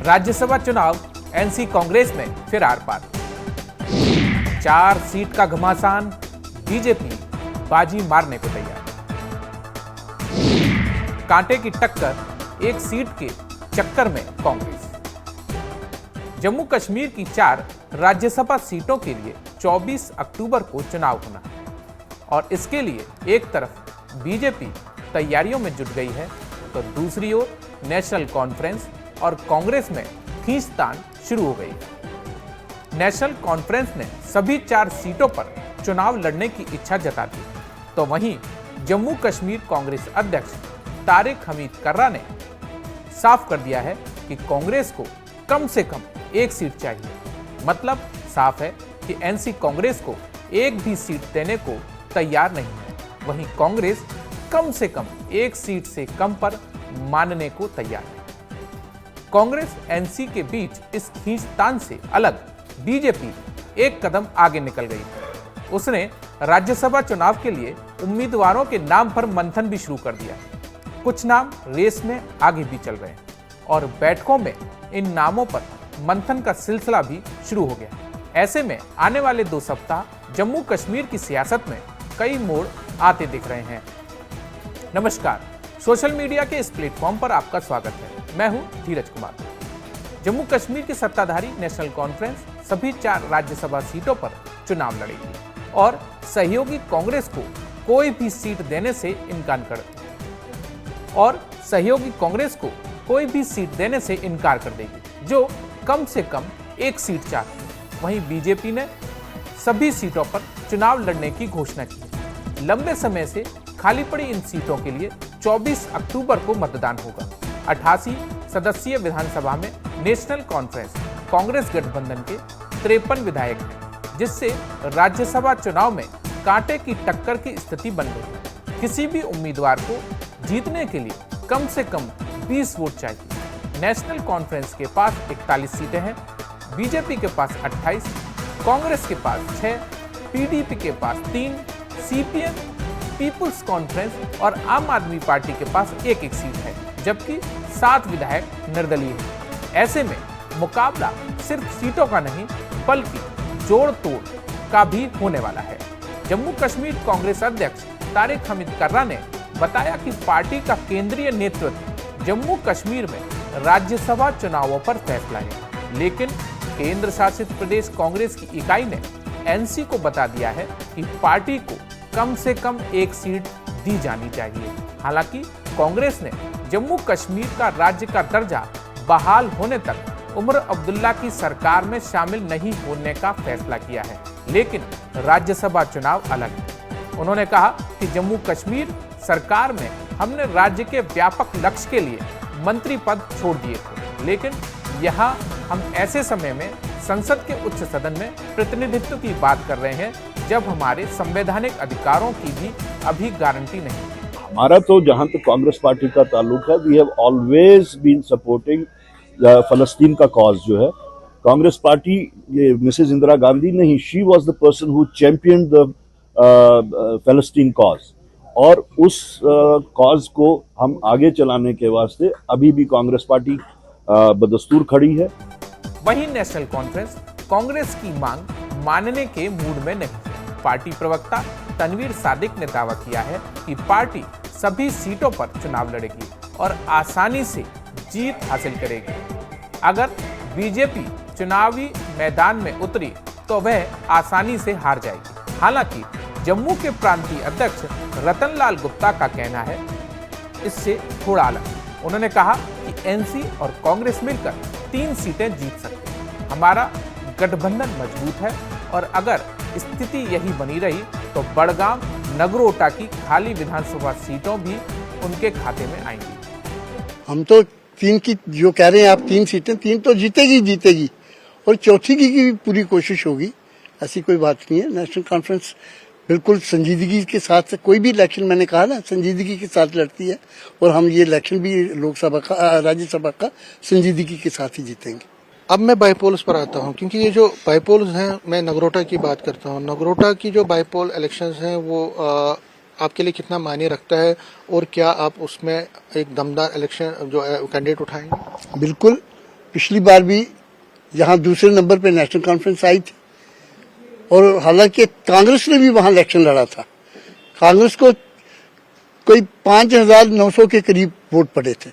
राज्यसभा चुनाव एनसी कांग्रेस में फिर आर पार। 4 सीट का घमासान, बीजेपी बाजी मारने को तैयार। कांटे की टक्कर, 1 सीट के चक्कर में कांग्रेस। जम्मू कश्मीर की 4 राज्यसभा सीटों के लिए 24 अक्टूबर को चुनाव होना है और इसके लिए एक तरफ बीजेपी तैयारियों में जुट गई है तो दूसरी ओर नेशनल कॉन्फ्रेंस और कांग्रेस में खींचतान शुरू हो गई है। नेशनल कॉन्फ्रेंस ने सभी 4 सीटों पर चुनाव लड़ने की इच्छा जता दी, तो वहीं जम्मू कश्मीर कांग्रेस अध्यक्ष तारिक हमीद कर्रा ने साफ कर दिया है कि कांग्रेस को कम से कम 1 सीट चाहिए। मतलब साफ है कि एनसी कांग्रेस को एक भी सीट देने को तैयार नहीं है, वहीं कांग्रेस कम से कम 1 सीट से कम पर मानने को तैयार है। कांग्रेस एनसी के बीच इस खींचतान से अलग बीजेपी एक कदम आगे निकल गई है। उसने राज्यसभा चुनाव के लिए उम्मीदवारों के नाम पर मंथन भी शुरू कर दिया। कुछ नाम रेस में आगे भी चल रहे हैं और बैठकों में इन नामों पर मंथन का सिलसिला भी शुरू हो गया। ऐसे में आने वाले 2 सप्ताह जम्मू कश्मीर की सियासत में कई मोड़ आते दिख रहे हैं। नमस्कार, सोशल मीडिया के इस प्लेटफॉर्म पर आपका स्वागत है। मैं हूं धीरज कुमार। जम्मू कश्मीर की सत्ताधारी नेशनल कॉन्फ्रेंस सभी 4 राज्यसभा सीटों पर चुनाव लड़ेगी और सहयोगी कांग्रेस को कोई भी सीट देने से इनकार कर देगी, जो कम से कम 1 सीट चाहती है। वहीं बीजेपी ने सभी सीटों पर चुनाव लड़ने की घोषणा की है। लंबे समय से खाली पड़ी इन सीटों के लिए 24 अक्टूबर को मतदान होगा। 88 सदस्यीय विधानसभा में नेशनल कॉन्फ्रेंस कांग्रेस गठबंधन के 53 विधायक हैं, जिससे राज्यसभा चुनाव में कांटे की टक्कर की स्थिति बन गई। किसी भी उम्मीदवार को जीतने के लिए कम से कम 20 वोट चाहिए। नेशनल कॉन्फ्रेंस के पास 41 सीटें हैं, बीजेपी के पास 28, कांग्रेस के पास 6, पीडीपी के पास 3, सीपीएम, पीपुल्स कॉन्फ्रेंस और आम आदमी पार्टी के पास 1-1 सीट है, जबकि 7 विधायक निर्दलीय हैं। ऐसे में मुकाबला सिर्फ सीटों का नहीं बल्कि जोड़ तोड़ का भी होने वाला है। जम्मू कश्मीर कांग्रेस अध्यक्ष तारिक हमीद कर्रा ने बताया कि पार्टी का केंद्रीय नेतृत्व जम्मू कश्मीर में राज्यसभा चुनावों पर फैसला है, लेकिन केंद्र शासित प्रदेश कांग्रेस की इकाई ने एनसी को बता दिया है कि पार्टी को कम से कम 1 सीट दी जानी चाहिए। हालांकि कांग्रेस ने जम्मू कश्मीर का राज्य का दर्जा बहाल होने तक उमर अब्दुल्ला की सरकार में शामिल नहीं होने का फैसला किया है, लेकिन राज्यसभा चुनाव अलग है। उन्होंने कहा कि जम्मू कश्मीर सरकार में हमने राज्य के व्यापक लक्ष्य के लिए मंत्री पद छोड़ दिए थे, लेकिन यहाँ हम ऐसे समय में संसद के उच्च सदन में प्रतिनिधित्व की बात कर रहे हैं जब हमारे संवैधानिक अधिकारों की भी अभी गारंटी नहीं है। हमारा तो जहां तक कांग्रेस पार्टी का ताल्लुक है, we have always been supporting फलस्तीन का कॉज जो है। कांग्रेस पार्टी, ये मिसेज इंदिरा गांधी नहीं, she was the person who champion the फलस्तीन कॉज, और उस कॉज को हम आगे चलाने के वास्ते अभी भी कांग्रेस पार्टी बदस्तूर खड़ी है। वहीं नेशनल कॉन्फ्रेंस कांग्रेस की मांग मानने के मूड में नहीं। पार्टी प्रवक्ता तनवीर सादिक ने दावा किया है कि पार्टी सभी सीटों पर चुनाव लड़ेगी और आसानी से जीत हासिल करेगी। अगर बीजेपी चुनावी मैदान में उतरी तो वह आसानी से हार जाएगी। हालांकि जम्मू के प्रांतीय अध्यक्ष रतनलाल गुप्ता का कहना है इससे थोड़ा अलग। उन्होंने कहा कि एनसी और कांग्रेस मिलकर 3 सीटें जीत सकते हैं। हमारा गठबंधन मजबूत है और अगर स्थिति यही बनी रही तो बड़गाम, नगरोटा की खाली विधानसभा सीटों भी उनके खाते में आएंगी। हम तो 3 की जो कह रहे हैं आप, 3 सीटें, 3 तो जीतेगी और चौथी की पूरी कोशिश होगी। ऐसी कोई बात नहीं है। नेशनल कॉन्फ्रेंस बिल्कुल संजीदगी के साथ, कोई भी इलेक्शन, मैंने कहा ना, संजीदगी के साथ लड़ती है और हम ये इलेक्शन भी लोकसभा का, राज्यसभा का संजीदगी के साथ ही जीतेंगे। अब मैं बाईपोल्स पर आता हूं, क्योंकि ये जो बाईपोल्स हैं, मैं नगरोटा की बात करता हूं। नगरोटा की जो बाईपोल इलेक्शंस हैं वो आपके लिए कितना मायने रखता है और क्या आप उसमें एक दमदार इलेक्शन जो कैंडिडेट उठाएंगे? बिल्कुल, पिछली बार भी यहाँ दूसरे नंबर पे नेशनल कॉन्फ्रेंस आई थी और हालांकि कांग्रेस ने भी वहां इलेक्शन लड़ा था। कांग्रेस को कोई 5,900 के करीब वोट पड़े थे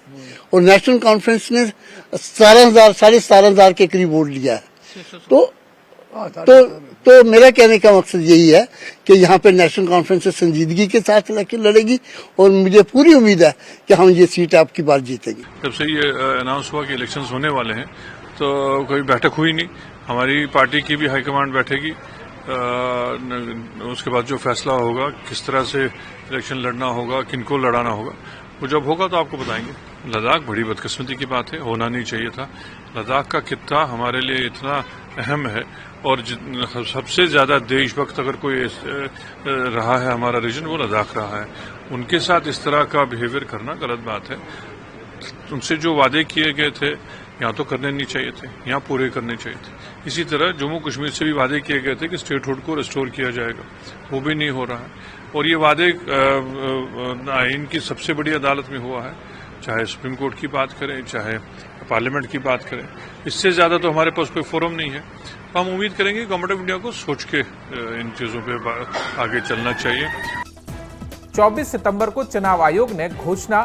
और नेशनल कॉन्फ्रेंस ने 17,000 के करीब वोट लिया है। तो मेरा कहने का मकसद यही है कि यहाँ पे नेशनल कॉन्फ्रेंस संजीदगी के साथ इलेक्शन लड़ेगी और मुझे पूरी उम्मीद है कि हम ये सीट आपकी बार जीतेंगे। जब से ये अनाउंस हुआ कि इलेक्शंस होने वाले हैं तो कोई बैठक हुई नहीं। हमारी पार्टी की भी हाईकमांड बैठेगी, उसके बाद जो फैसला होगा किस तरह से इलेक्शन लड़ना होगा, किनको लड़ाना होगा, वो जब होगा तो आपको बताएंगे। लद्दाख बड़ी बदकिस्मती की बात है, होना नहीं चाहिए था। लद्दाख का खित्ता हमारे लिए इतना अहम है और सबसे ज्यादा देशभक्त अगर कोई रहा है हमारा रीजन वो लद्दाख रहा है। उनके साथ इस तरह का बिहेवियर करना गलत बात है। उनसे जो वादे किए गए थे यहाँ तो करने नहीं चाहिए थे, यहाँ पूरे करने चाहिए थे। इसी तरह जम्मू कश्मीर से भी वादे किए गए थे कि स्टेटहुड को रिस्टोर किया जाएगा, वो भी नहीं हो रहा है। और ये वादे आइन की सबसे बड़ी अदालत में हुआ है, चाहे सुप्रीम कोर्ट की बात करें चाहे पार्लियामेंट की बात करें। इससे ज्यादा तो हमारे पास कोई फोरम नहीं है। तो हम उम्मीद करेंगे गवर्नमेंट ऑफ इंडिया को सोच के इन चीजों पे आगे चलना चाहिए। 24 सितंबर को चुनाव आयोग ने घोषणा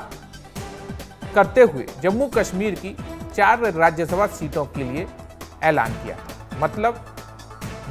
करते हुए जम्मू कश्मीर की 4 राज्यसभा सीटों के लिए ऐलान किया। मतलब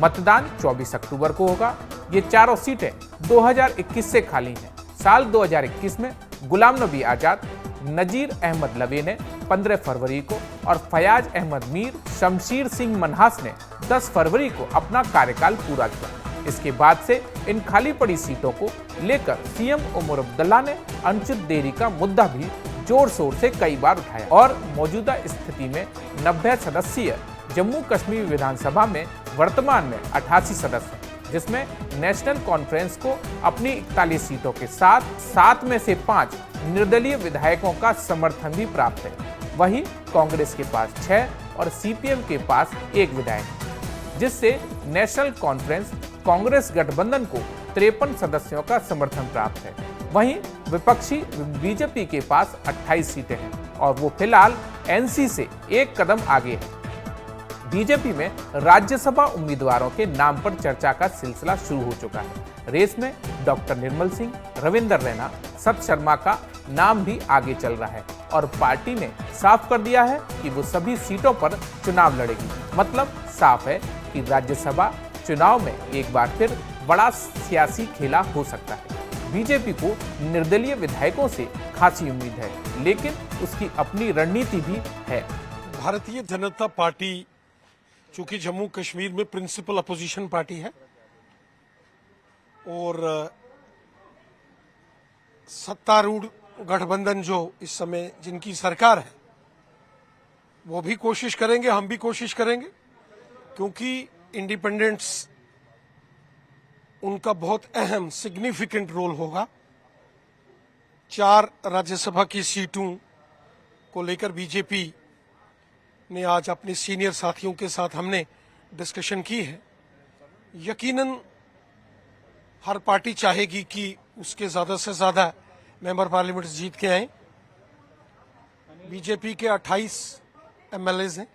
मतदान 24 अक्टूबर को होगा। ये चारों सीटें 2021 से खाली हैं। साल 2021 में गुलाम नबी आजाद, नजीर अहमद लवे ने 15 फरवरी को और फयाज अहमद मीर, शमशीर सिंह मनहास ने 10 फरवरी को अपना कार्यकाल पूरा किया। इसके बाद से इन खाली पड़ी सीटों को लेकर सीएम उमर अब्दुल्ला ने अनुचित देरी का मुद्दा भी जोर शोर से कई बार उठाया और मौजूदा स्थिति में 90 सदस्यीय जम्मू कश्मीर विधानसभा में वर्तमान में 88 सदस्य हैं, जिसमें नेशनल कॉन्फ्रेंस को अपनी 41 सीटों के साथ 7 में से 5 निर्दलीय विधायकों का समर्थन भी प्राप्त है। वहीं कांग्रेस के पास 6 और सीपीएम के पास 1 विधायक है, जिससे नेशनल कॉन्फ्रेंस कांग्रेस गठबंधन को 53 सदस्यों का समर्थन प्राप्त है। वहीं विपक्षी बीजेपी के पास 28 सीटें हैं और वो फिलहाल एनसी से 1 कदम आगे है। बीजेपी में राज्यसभा उम्मीदवारों के नाम पर चर्चा का सिलसिला शुरू हो चुका है। रेस में डॉक्टर निर्मल सिंह, रविंदर रैना, सत शर्मा का नाम भी आगे चल रहा है और पार्टी ने साफ कर दिया है कि वो सभी सीटों पर चुनाव लड़ेगी। मतलब साफ है कि राज्यसभा चुनाव में एक बार फिर बड़ा सियासी खेला हो सकता है। बीजेपी को निर्दलीय विधायकों से खासी उम्मीद है, लेकिन उसकी अपनी रणनीति भी है। भारतीय जनता पार्टी चूंकि जम्मू कश्मीर में प्रिंसिपल अपोजिशन पार्टी है और सत्तारूढ़ गठबंधन जो इस समय जिनकी सरकार है वो भी कोशिश करेंगे, हम भी कोशिश करेंगे, क्योंकि इंडिपेंडेंट्स उनका बहुत अहम सिग्निफिकेंट रोल होगा। 4 राज्यसभा की सीटों को लेकर बीजेपी ने आज अपने सीनियर साथियों के साथ हमने डिस्कशन की है। यकीनन हर पार्टी चाहेगी कि उसके ज्यादा से ज्यादा मेंबर पार्लियामेंट जीत के आए। बीजेपी के 28 एमएलएज हैं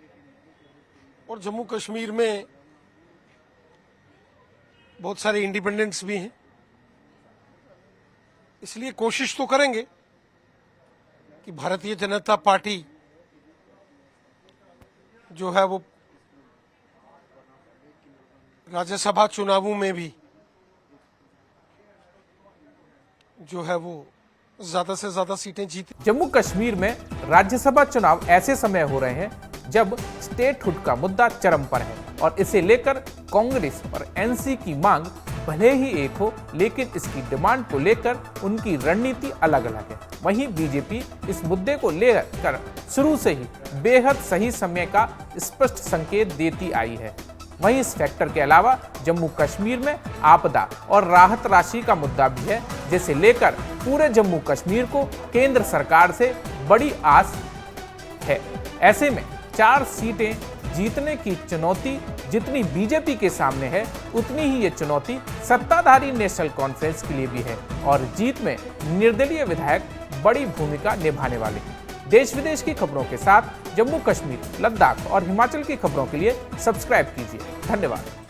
और जम्मू कश्मीर में बहुत सारे इंडिपेंडेंट्स भी हैं, इसलिए कोशिश तो करेंगे कि भारतीय जनता पार्टी जो है वो राज्यसभा चुनावों में भी जो है वो ज्यादा से ज्यादा सीटें जीते। जम्मू कश्मीर में राज्यसभा चुनाव ऐसे समय हो रहे हैं जब स्टेटहुड का मुद्दा चरम पर है और इसे लेकर कांग्रेस और एनसी की मांग भले ही एक हो, लेकिन इसकी डिमांड को लेकर उनकी रणनीति अलग अलग है। वहीं बीजेपी इस मुद्दे को लेकर शुरू से ही बेहद सही समय का स्पष्ट संकेत देती आई है। वहीं इस फैक्टर के अलावा जम्मू कश्मीर में आपदा और राहत राशि का मुद्दा भी है, जिसे लेकर पूरे जम्मू कश्मीर को केंद्र सरकार से बड़ी आस है। ऐसे में 4 सीटें जीतने की चुनौती जितनी बीजेपी के सामने है, उतनी ही ये चुनौती सत्ताधारी नेशनल कॉन्फ्रेंस के लिए भी है और जीत में निर्दलीय विधायक बड़ी भूमिका निभाने वाले हैं। देश विदेश की खबरों के साथ जम्मू कश्मीर, लद्दाख और हिमाचल की खबरों के लिए सब्सक्राइब कीजिए। धन्यवाद।